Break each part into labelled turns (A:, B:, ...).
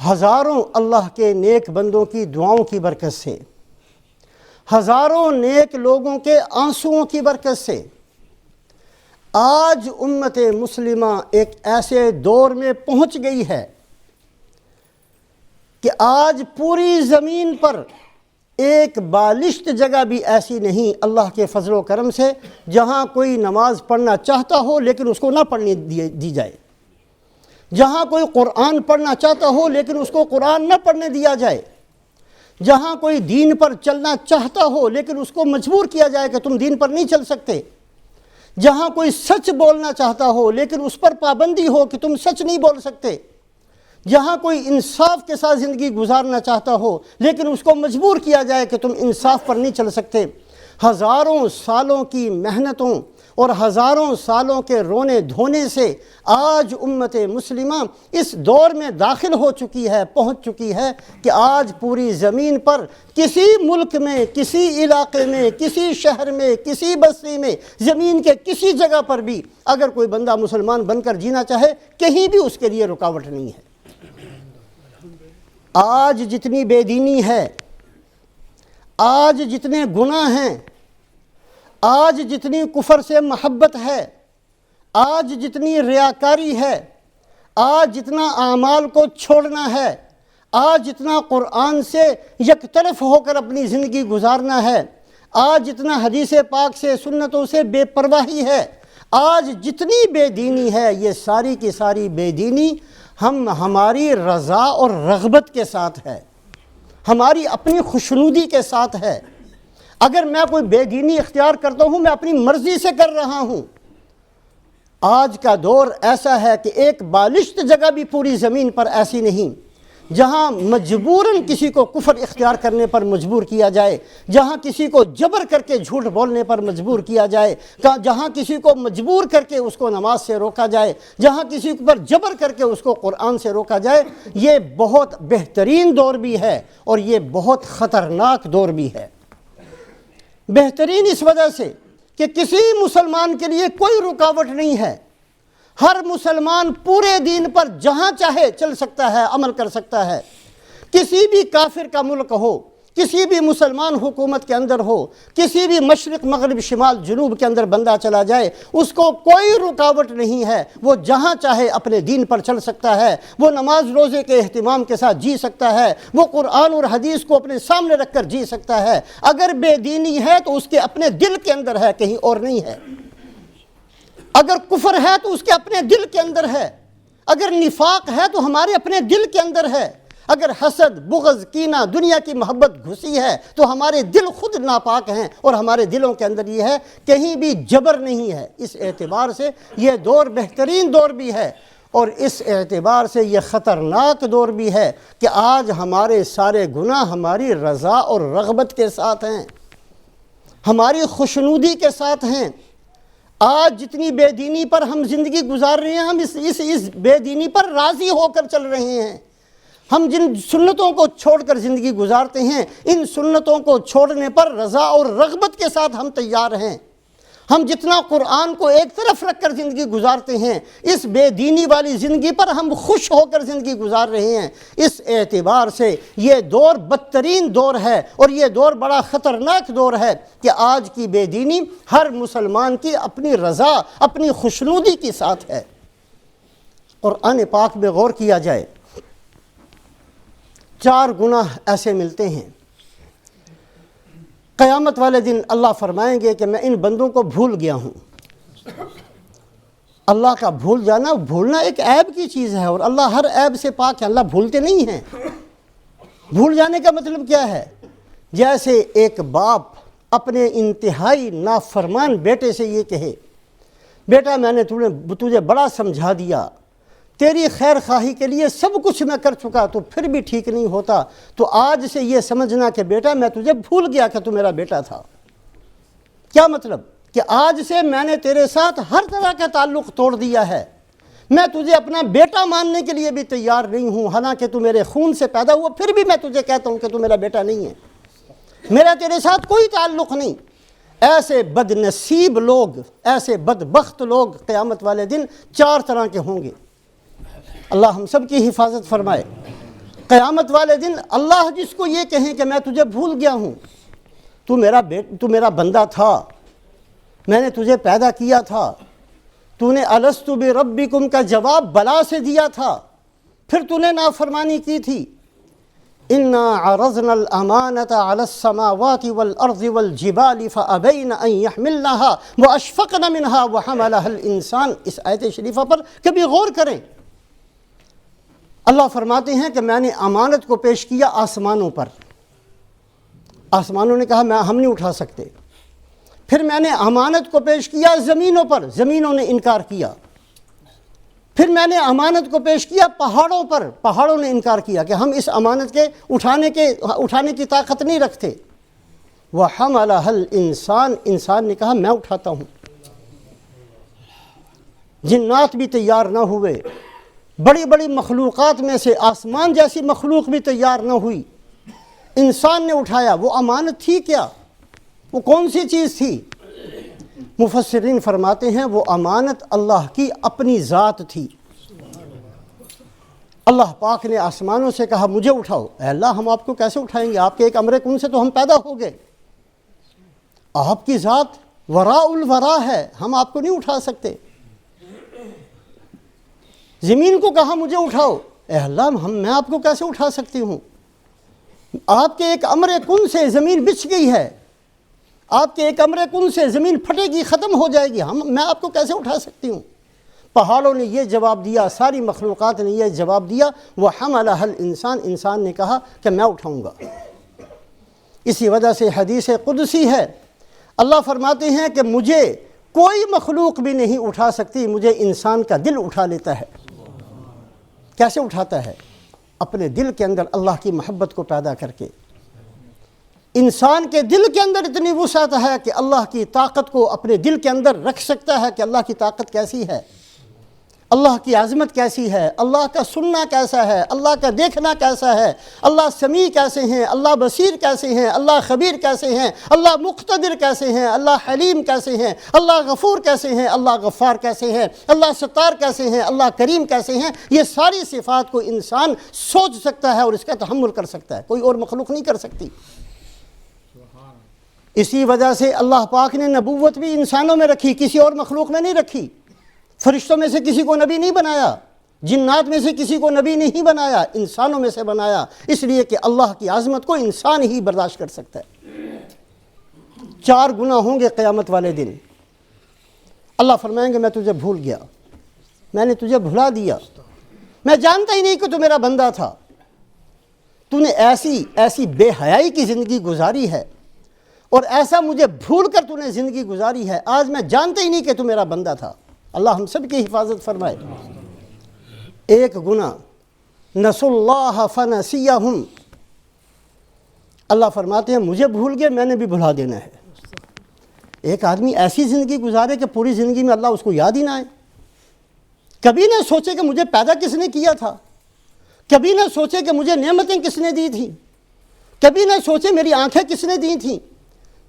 A: ہزاروں اللہ کے نیک بندوں کی دعاؤں کی برکت سے، ہزاروں نیک لوگوں کے آنسوؤں کی برکت سے آج امت مسلمہ ایک ایسے دور میں پہنچ گئی ہے کہ آج پوری زمین پر ایک بالشت جگہ بھی ایسی نہیں اللہ کے فضل و کرم سے جہاں کوئی نماز پڑھنا چاہتا ہو لیکن اس کو نہ پڑھنے دی جائے، جہاں کوئی قرآن پڑھنا چاہتا ہو لیکن اس کو قرآن نہ پڑھنے دیا جائے، جہاں کوئی دین پر چلنا چاہتا ہو لیکن اس کو مجبور کیا جائے کہ تم دین پر نہیں چل سکتے، جہاں کوئی سچ بولنا چاہتا ہو لیکن اس پر پابندی ہو کہ تم سچ نہیں بول سکتے، جہاں کوئی انصاف کے ساتھ زندگی گزارنا چاہتا ہو لیکن اس کو مجبور کیا جائے کہ تم انصاف پر نہیں چل سکتے، ہزاروں سالوں کی محنتوں اور ہزاروں سالوں کے رونے دھونے سے آج امت مسلمہ اس دور میں داخل ہو چکی ہے، پہنچ چکی ہے کہ آج پوری زمین پر کسی ملک میں، کسی علاقے میں، کسی شہر میں، کسی بستی میں، زمین کے کسی جگہ پر بھی اگر کوئی بندہ مسلمان بن کر جینا چاہے کہیں بھی اس کے لیے رکاوٹ نہیں ہے۔ آج جتنی بے دینی ہے، آج جتنے گناہ ہیں، آج جتنی کفر سے محبت ہے، آج جتنی ریاکاری ہے، آج جتنا اعمال کو چھوڑنا ہے، آج جتنا قرآن سے یک طرف ہو کر اپنی زندگی گزارنا ہے، آج جتنا حدیث پاک سے سنتوں سے بے پرواہی ہے، آج جتنی بے دینی ہے، یہ ساری کی ساری بے دینی ہماری رضا اور رغبت کے ساتھ ہے، ہماری اپنی خوشنودی کے ساتھ ہے۔ اگر میں کوئی بے دینی اختیار کرتا ہوں میں اپنی مرضی سے کر رہا ہوں۔ آج کا دور ایسا ہے کہ ایک بالشت جگہ بھی پوری زمین پر ایسی نہیں جہاں مجبوراً کسی کو کفر اختیار کرنے پر مجبور کیا جائے، جہاں کسی کو جبر کر کے جھوٹ بولنے پر مجبور کیا جائے، جہاں کسی کو مجبور کر کے اس کو نماز سے روکا جائے، جہاں کسی پر جبر کر کے اس کو قرآن سے روکا جائے۔ یہ بہت بہترین دور بھی ہے اور یہ بہت خطرناک دور بھی ہے۔ بہترین اس وجہ سے کہ کسی مسلمان کے لیے کوئی رکاوٹ نہیں ہے، ہر مسلمان پورے دین پر جہاں چاہے چل سکتا ہے، عمل کر سکتا ہے۔ کسی بھی کافر کا ملک ہو، کسی بھی مسلمان حکومت کے اندر ہو، کسی بھی مشرق مغرب شمال جنوب کے اندر بندہ چلا جائے اس کو کوئی رکاوٹ نہیں ہے، وہ جہاں چاہے اپنے دین پر چل سکتا ہے، وہ نماز روزے کے اہتمام کے ساتھ جی سکتا ہے، وہ قرآن اور حدیث کو اپنے سامنے رکھ کر جی سکتا ہے۔ اگر بے دینی ہے تو اس کے اپنے دل کے اندر ہے، کہیں اور نہیں ہے۔ اگر کفر ہے تو اس کے اپنے دل کے اندر ہے، اگر نفاق ہے تو ہمارے اپنے دل کے اندر ہے، اگر حسد، بغض، کینہ، دنیا کی محبت گھسی ہے تو ہمارے دل خود ناپاک ہیں اور ہمارے دلوں کے اندر یہ ہے، کہیں بھی جبر نہیں ہے۔ اس اعتبار سے یہ دور بہترین دور بھی ہے اور اس اعتبار سے یہ خطرناک دور بھی ہے کہ آج ہمارے سارے گناہ ہماری رضا اور رغبت کے ساتھ ہیں، ہماری خوشنودی کے ساتھ ہیں۔ آج جتنی بے دینی پر ہم زندگی گزار رہے ہیں، ہم اس بے دینی پر راضی ہو کر چل رہے ہیں۔ ہم جن سنتوں کو چھوڑ کر زندگی گزارتے ہیں، ان سنتوں کو چھوڑنے پر رضا اور رغبت کے ساتھ ہم تیار ہیں۔ ہم جتنا قرآن کو ایک طرف رکھ کر زندگی گزارتے ہیں، اس بے دینی والی زندگی پر ہم خوش ہو کر زندگی گزار رہے ہیں۔ اس اعتبار سے یہ دور بدترین دور ہے اور یہ دور بڑا خطرناک دور ہے کہ آج کی بے دینی ہر مسلمان کی اپنی رضا، اپنی خوشنودی کے ساتھ ہے۔ قرآن پاک میں غور کیا جائے، 4 گناہ ایسے ملتے ہیں، قیامت والے دن اللہ فرمائیں گے کہ میں ان بندوں کو بھول گیا ہوں۔ اللہ کا بھولنا ایک عیب کی چیز ہے اور اللہ ہر عیب سے پاک ہے، اللہ بھولتے نہیں ہیں۔ بھول جانے کا مطلب کیا ہے؟ جیسے ایک باپ اپنے انتہائی نافرمان بیٹے سے یہ کہے، بیٹا میں نے تجھے بڑا سمجھا دیا، تیری خیر خواہی کے لیے سب کچھ میں کر چکا تو پھر بھی ٹھیک نہیں ہوتا، تو آج سے یہ سمجھنا کہ بیٹا میں تجھے بھول گیا کہ تو میرا بیٹا تھا۔ کیا مطلب؟ کہ آج سے میں نے تیرے ساتھ ہر طرح کا تعلق توڑ دیا ہے، میں تجھے اپنا بیٹا ماننے کے لیے بھی تیار نہیں ہوں، حالانکہ تو میرے خون سے پیدا ہوا، پھر بھی میں تجھے کہتا ہوں کہ تو میرا بیٹا نہیں ہے، میرا تیرے ساتھ کوئی تعلق نہیں۔ ایسے بد نصیب لوگ، ایسے بدبخت لوگ قیامت والے دن 4 طرح کے ہوں گے۔ اللہ ہم سب کی حفاظت فرمائے۔ قیامت والے دن اللہ جس کو یہ کہیں کہ میں تجھے بھول گیا ہوں، تو میرا بندہ تھا، میں نے تجھے پیدا کیا تھا، تو نے الست بربکم کا جواب بلا سے دیا تھا، پھر تو نے نافرمانی کی تھی۔ انا عرضنا الامانة على السماوات والارض والجبال فابین ان يحملنها واشفقن منها وحملها الانسان۔ اس آیت شریفہ پر کبھی غور کریں۔ اللہ فرماتے ہیں کہ میں نے امانت کو پیش کیا آسمانوں پر، آسمانوں نے کہا ہم نہیں اٹھا سکتے۔ پھر میں نے امانت کو پیش کیا زمینوں پر، زمینوں نے انکار کیا۔ پھر میں نے امانت کو پیش کیا پہاڑوں پر، پہاڑوں نے انکار کیا کہ ہم اس امانت کے اٹھانے کی طاقت نہیں رکھتے۔ وَحَمَلَهَا الْإِنسان، انسان نے کہا میں اٹھاتا ہوں۔ جنات بھی تیار نہ ہوئے، بڑی بڑی مخلوقات میں سے آسمان جیسی مخلوق بھی تیار نہ ہوئی، انسان نے اٹھایا۔ وہ امانت تھی کیا؟ وہ کون سی چیز تھی؟ مفسرین فرماتے ہیں وہ امانت اللہ کی اپنی ذات تھی۔ اللہ پاک نے آسمانوں سے کہا مجھے اٹھاؤ۔ اے اللہ ہم آپ کو کیسے اٹھائیں گے؟ آپ کے ایک امر کن سے تو ہم پیدا ہو گئے، آپ کی ذات وراء الورا ہے، ہم آپ کو نہیں اٹھا سکتے۔ زمین کو کہا مجھے اٹھاؤ، اے اللہ میں آپ کو کیسے اٹھا سکتی ہوں؟ آپ کے ایک امر کن سے زمین بچھ گئی ہے، آپ کے ایک امر کن سے زمین پھٹے گی، ختم ہو جائے گی، میں آپ کو کیسے اٹھا سکتی ہوں؟ پہاڑوں نے یہ جواب دیا، ساری مخلوقات نے یہ جواب دیا، وَحَمَلَهَا الْإِنسان، انسان نے کہا کہ میں اٹھاؤں گا۔ اسی وجہ سے حدیث قدسی ہے، اللہ فرماتے ہیں کہ مجھے کوئی مخلوق بھی نہیں اٹھا سکتی، مجھے انسان کا دل اٹھا لیتا ہے۔ کیسے اٹھاتا ہے؟ اپنے دل کے اندر اللہ کی محبت کو پیدا کر کے۔ انسان کے دل کے اندر اتنی وسعت ہے کہ اللہ کی طاقت کو اپنے دل کے اندر رکھ سکتا ہے کہ اللہ کی طاقت کیسی ہے، اللہ کی عظمت کیسی ہے، اللہ کا سننا کیسا ہے، اللہ کا دیکھنا کیسا ہے، اللہ سمیع کیسے ہیں، اللہ بصیر کیسے ہیں، اللہ خبیر کیسے ہیں، اللہ مقتدر کیسے ہیں، اللہ حلیم کیسے ہیں، اللہ غفور کیسے ہیں، اللہ غفار کیسے ہیں، اللہ ستار کیسے ہیں، اللہ کریم کیسے ہیں۔ یہ ساری صفات کو انسان سوچ سکتا ہے اور اس کا تحمل کر سکتا ہے، کوئی اور مخلوق نہیں کر سکتی۔ اسی وجہ سے اللہ پاک نے نبوت بھی انسانوں میں رکھی، کسی اور مخلوق میں نہیں رکھی۔ فرشتوں میں سے کسی کو نبی نہیں بنایا، جنات میں سے کسی کو نبی نہیں بنایا، انسانوں میں سے بنایا، اس لیے کہ اللہ کی عظمت کو انسان ہی برداشت کر سکتا ہے۔ 4 گناہ ہوں گے قیامت والے دن، اللہ فرمائیں گے میں تجھے بھول گیا، میں نے تجھے بھلا دیا، میں جانتا ہی نہیں کہ تو میرا بندہ تھا، تو نے ایسی بے حیائی کی زندگی گزاری ہے اور ایسا مجھے بھول کر تو نے زندگی گزاری ہے، آج میں جانتا ہی نہیں کہ تو میرا بندہ تھا۔ اللہ ہم سب کی حفاظت فرمائے۔ ایک گناہ نسوا اللہ فنسیہم، اللہ فرماتے ہیں مجھے بھول گئے، میں نے بھی بھلا دینا ہے۔ ایک آدمی ایسی زندگی گزارے کہ پوری زندگی میں اللہ اس کو یاد ہی نہ آئے، کبھی نہ سوچے کہ مجھے پیدا کس نے کیا تھا، کبھی نہ سوچے کہ مجھے نعمتیں کس نے دی تھیں، کبھی نہ سوچے میری آنکھیں کس نے دی تھیں،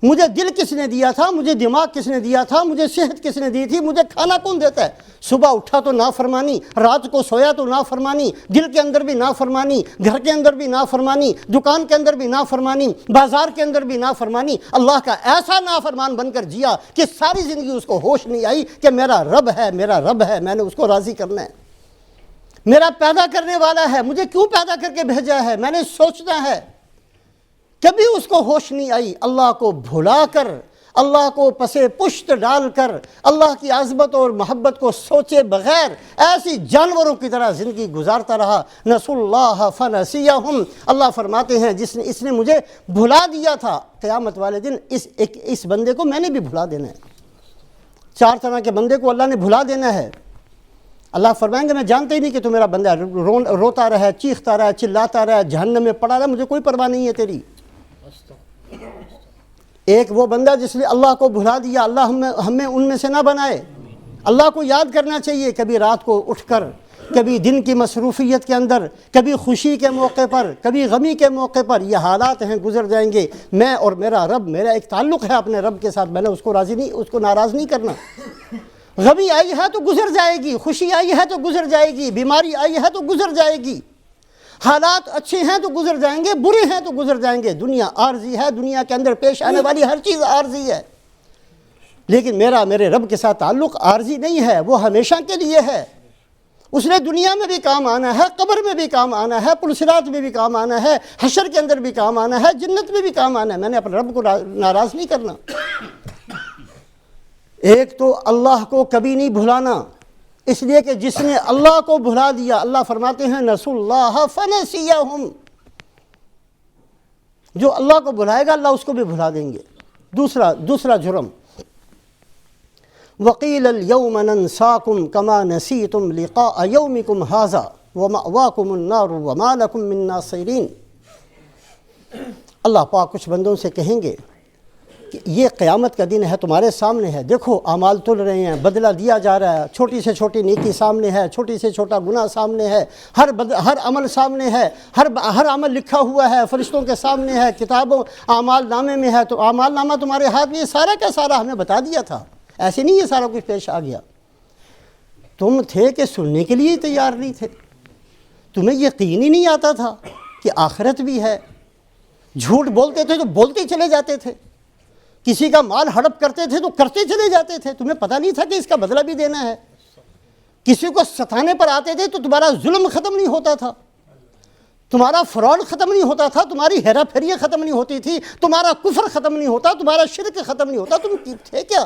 A: مجھے دل کس نے دیا تھا، مجھے دماغ کس نے دیا تھا، مجھے صحت کس نے دی تھی، مجھے کھانا کون دیتا ہے۔ صبح اٹھا تو نافرمانی، رات کو سویا تو نافرمانی، دل کے اندر بھی نافرمانی، گھر کے اندر بھی نافرمانی، دکان کے اندر بھی نافرمانی، بازار کے اندر بھی نافرمانی، اللہ کا ایسا نافرمان بن کر جیا کہ ساری زندگی اس کو ہوش نہیں آئی کہ میرا رب ہے، میرا رب ہے، میں نے اس کو راضی کرنا ہے، میرا پیدا کرنے والا ہے، مجھے کیوں پیدا کر کے بھیجا ہے، میں نے سوچنا ہے۔ کبھی اس کو ہوش نہیں آئی، اللہ کو بھلا کر، اللہ کو پسے پشت ڈال کر، اللہ کی عظمت اور محبت کو سوچے بغیر ایسی جانوروں کی طرح زندگی گزارتا رہا۔ نسوا اللہ فنسیہم، اللہ فرماتے ہیں اس نے مجھے بھلا دیا تھا، قیامت والے دن اس بندے کو میں نے بھی بھلا دینا ہے۔ 4 طرح کے بندے کو اللہ نے بھلا دینا ہے۔ اللہ فرمائیں گے میں جانتا ہی نہیں کہ تو میرا بندہ ہے، روتا رہا ہے، چیختا رہا ہے، چلاتا رہا ہے، جہنم میں پڑا رہا ہے، مجھے کوئی پرواہ نہیں ہے تیری۔ ایک وہ بندہ جس نے اللہ کو بھلا دیا، اللہ ہمیں ان میں سے نہ بنائے۔ اللہ کو یاد کرنا چاہیے، کبھی رات کو اٹھ کر، کبھی دن کی مصروفیت کے اندر، کبھی خوشی کے موقع پر، کبھی غمی کے موقع پر۔ یہ حالات ہیں، گزر جائیں گے۔ میں اور میرا رب، میرا ایک تعلق ہے اپنے رب کے ساتھ، میں نے اس کو ناراض نہیں کرنا۔ غمی آئی ہے تو گزر جائے گی، خوشی آئی ہے تو گزر جائے گی، بیماری آئی ہے تو گزر جائے گی۔ حالات اچھے ہیں تو گزر جائیں گے، برے ہیں تو گزر جائیں گے۔ دنیا عارضی ہے، دنیا کے اندر پیش آنے والی ہر چیز عارضی ہے، لیکن میرے رب کے ساتھ تعلق عارضی نہیں ہے، وہ ہمیشہ کے لیے ہے۔ اس نے دنیا میں بھی کام آنا ہے، قبر میں بھی کام آنا ہے، پل صراط میں بھی کام آنا ہے، حشر کے اندر بھی کام آنا ہے، جنت میں بھی کام آنا ہے۔ میں نے اپنے رب کو ناراض نہیں کرنا۔ ایک تو اللہ کو کبھی نہیں بھلانا، اس لیے کہ جس نے اللہ کو بھلا دیا، اللہ فرماتے ہیں نسوا اللہ فنسیہم، جو اللہ کو بھلائے گا اللہ اس کو بھی بھلا دیں گے۔ دوسرا جرم، وقیل اليوم ننساکم کما نسیتم لقاء یومکم ھذا ومأواکم النار وما لکم من ناصرین۔ اللہ پاک کچھ بندوں سے کہیں گے کہ یہ قیامت کا دن ہے، تمہارے سامنے ہے، دیکھو اعمال تل رہے ہیں، بدلہ دیا جا رہا ہے، چھوٹی سے چھوٹی نیکی سامنے ہے، چھوٹی سے چھوٹا گناہ سامنے ہے، ہر عمل سامنے ہے، ہر عمل لکھا ہوا ہے، فرشتوں کے سامنے ہے، کتابوں اعمال نامے میں ہے، تو اعمال نامہ تمہارے ہاتھ میں، یہ سارا کا سارا ہمیں بتا دیا تھا، ایسے نہیں یہ سارا کچھ پیش آ گیا۔ تم تھے کہ سننے کے لیے ہی تیار نہیں تھے، تمہیں یقین ہی نہیں آتا تھا کہ آخرت بھی ہے، جھوٹ بولتے تھے تو بولتے چلے جاتے تھے، کسی کا مال ہڑپ کرتے تھے تو کرتے چلے جاتے تھے، تمہیں پتہ نہیں تھا کہ اس کا بدلہ بھی دینا ہے، کسی کو ستانے پر آتے تھے تو تمہارا ظلم ختم نہیں ہوتا تھا، تمہارا فراڈ ختم نہیں ہوتا تھا، تمہاری ہیرا پھیری ختم نہیں ہوتی تھی، تمہارا کفر ختم نہیں ہوتا، تمہارا شرک ختم نہیں ہوتا، تم تھے کیا؟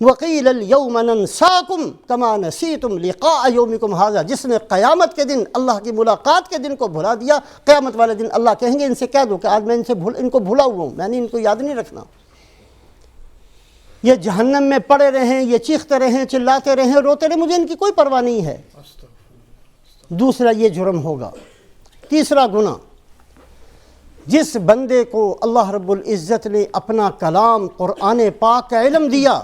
A: وقیل اليوم ننساکم کما نسیتم لقاء یومکم ھذا، جس نے قیامت کے دن اللہ کی ملاقات کے دن کو بھلا دیا، قیامت والے دن اللہ کہیں گے ان سے کہہ دو کہ آج میں ان کو بھولا ہوا ہوں، میں نے ان کو یاد نہیں رکھنا، یہ جہنم میں پڑے رہیں، یہ چیختے رہیں، چلاتے رہیں، روتے رہیں، مجھے ان کی کوئی پرواہ نہیں ہے۔ دوسرا یہ جرم ہوگا۔ تیسرا گناہ، جس بندے کو اللہ رب العزت نے اپنا کلام قرآن پاک کا علم دیا،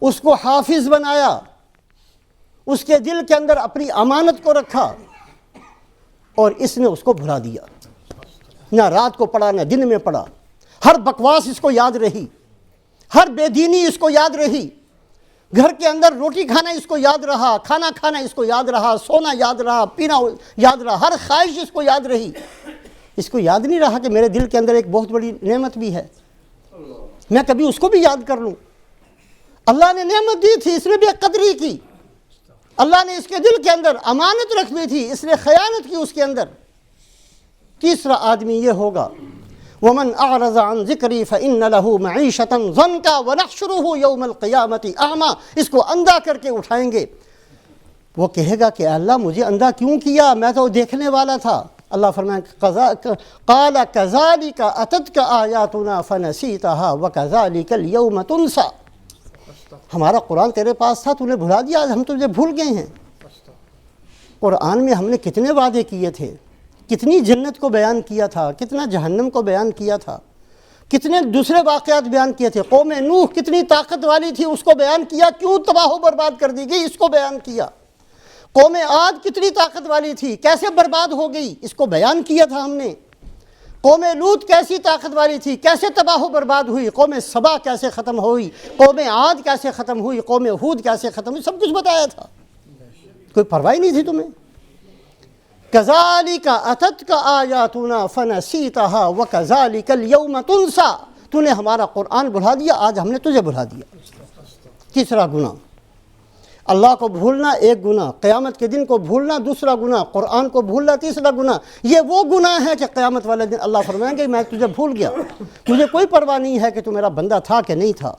A: اس کو حافظ بنایا، اس کے دل کے اندر اپنی امانت کو رکھا، اور اس نے اس کو بھلا دیا، نہ رات کو پڑھا نہ دن میں پڑھا، ہر بکواس اس کو یاد رہی، ہر بے دینی اس کو یاد رہی، گھر کے اندر روٹی کھانا اس کو یاد رہا، کھانا کھانا اس کو یاد رہا، سونا یاد رہا، پینا یاد رہا، ہر خواہش اس کو یاد رہی۔ اس کو یاد نہیں رہا کہ میرے دل کے اندر ایک بہت بڑی نعمت بھی ہے، میں کبھی اس کو بھی یاد کر لوں۔ اللہ نے نعمت دی تھی، اس نے بے قدری کی، اللہ نے اس کے دل کے اندر امانت رکھ دی تھی، اس نے خیانت کی اس کے اندر۔ تیسرا آدمی یہ ہوگا، وَمَنْ أَعْرَضَ عَنْ ذِكْرِي فَإِنَّ لَهُ مَعِيشَةً ضَنْكًا وَنَحْشُرُهُ يَوْمَ الْقِيَامَةِ أَعْمَىٰ، اس کو اندھا کر کے اٹھائیں گے۔ وہ کہے گا کہ اللہ مجھے اندھا کیوں کیا، میں تو دیکھنے والا تھا۔ اللہ فرمائے قَالَ كَذَلِكَ أَتَتْكَ آيَاتُنَا فَنَسِيتَهَا وَكَذَلِكَ الْيَوْمَ تُنسَىٰ، ہمارا قرآن تیرے پاس تھا، تو نے بھلا دیا، آج ہم تجھے بھول گئے ہیں۔ قرآن میں ہم نے کتنے وعدے کیے تھے، کتنی جنت کو بیان کیا تھا، کتنا جہنم کو بیان کیا تھا، کتنے دوسرے واقعات بیان کیے تھے۔ قوم نوح کتنی طاقت والی تھی، اس کو بیان کیا، کیوں تباہ و برباد کر دی گئی، اس کو بیان کیا۔ قوم عاد کتنی طاقت والی تھی، کیسے برباد ہو گئی، اس کو بیان کیا تھا ہم نے۔ قوم لوط کیسی طاقت والی تھی، کیسے تباہ و برباد ہوئی، قوم سبا کیسے ختم ہوئی، قوم عاد کیسے ختم ہوئی، قوم ہود کیسے ختم ہوئی، سب کچھ بتایا تھا، کوئی پرواہ نہیں تھی تمہیں۔ كَذَلِكَ أَتَتْكَ آيَاتُنَا فَنَسِيتَهَا وَكَذَلِكَ الْيَوْمَ تُنسَىٰ، تو نے ہمارا قرآن بھلا دیا، آج ہم نے تجھے بھلا دیا۔ تیسرا گناہ، اللہ کو بھولنا ایک گناہ، قیامت کے دن کو بھولنا دوسرا گناہ، قرآن کو بھولنا تیسرا گناہ۔ یہ وہ گناہ ہے کہ قیامت والے دن اللہ فرمائیں گے میں تجھے بھول گیا، مجھے کوئی پرواہ نہیں ہے کہ تو میرا بندہ تھا کہ نہیں تھا،